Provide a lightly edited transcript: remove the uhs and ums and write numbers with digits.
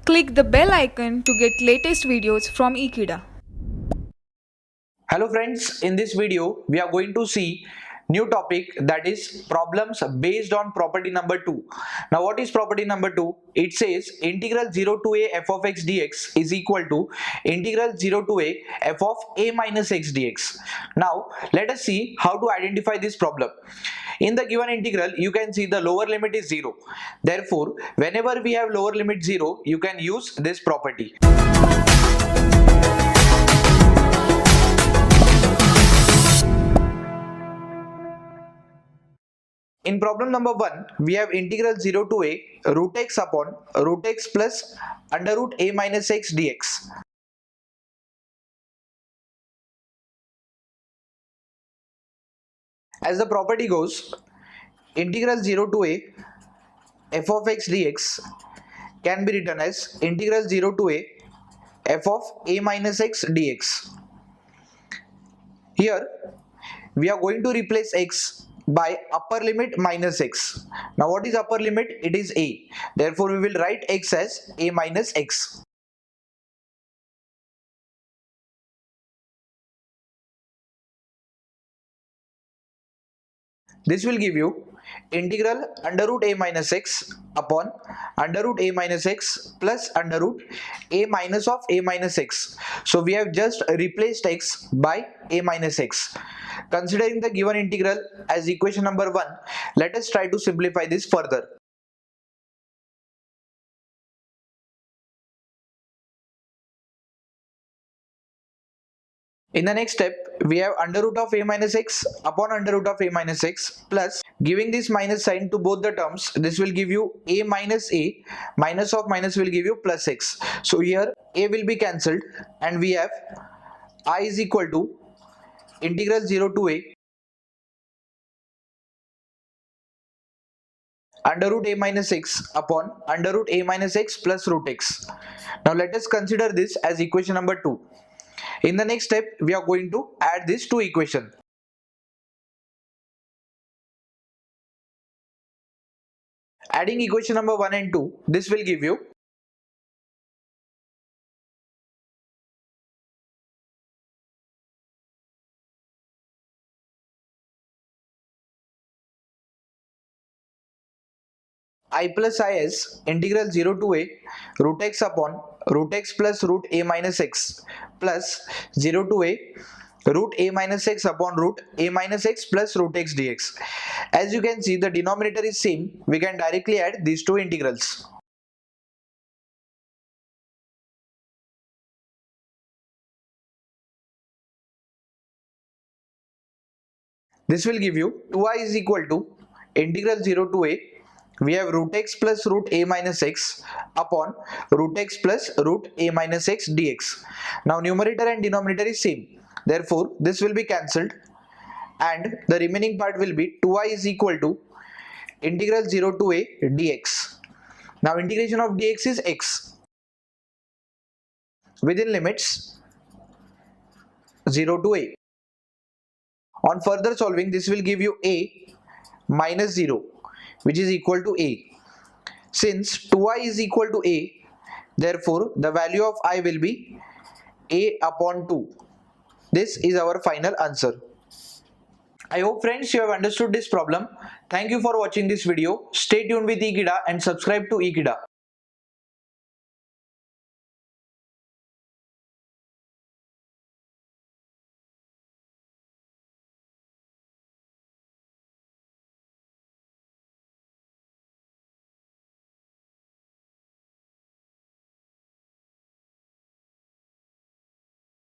Click the bell icon to get latest videos from Ekeeda. Hello friends, in this video we are going to see new topic, that is problems based on property number 2. Now what is property number 2? It says integral 0 to a f of x dx is equal to integral 0 to a f of a minus x dx. Now let us see how to identify this problem. In the given integral, you can see the lower limit is 0. Therefore, whenever we have lower limit 0, you can use this property. In problem number 1, we have integral 0 to a root x upon root x plus under root a minus x dx. As the property goes, integral 0 to a f of x dx can be written as integral 0 to a f of a minus x dx. Here we are going to replace x by upper limit minus x. Now what is upper limit? It is a. Therefore we will write x as a minus x. This will give you integral under root a minus x upon under root a minus x plus under root a minus of a minus x. So we have just replaced x by a minus x. Considering the given integral as equation number 1, let us try to simplify this further. In the next step, we have under root of a minus x upon under root of a minus x plus, giving this minus sign to both the terms, this will give you a, minus of minus will give you plus x. So here a will be cancelled and we have I is equal to integral 0 to a under root a minus x upon under root a minus x plus root x. Now let us consider this as equation number 2. In the next step, we are going to add these two equations. Adding equation number 1 and 2, this will give you I plus is integral 0 to a root x upon root x plus root a minus x plus 0 to a root a minus x upon root a minus x plus root x dx. As you can see, the denominator is same. We can directly add these two integrals. This will give you 2i is equal to integral 0 to a, we have root x plus root a minus x upon root x plus root a minus x dx. Now numerator and denominator is same. Therefore this will be cancelled and the remaining part will be 2i is equal to integral 0 to a dx. Now integration of dx is x within limits 0 to a. On further solving, this will give you a minus 0, which is equal to a. Since 2i is equal to a, therefore the value of I will be a upon 2. This is our final answer. I hope friends you have understood this problem. Thank you for watching this video. Stay tuned with Ekeeda and subscribe to Ekeeda.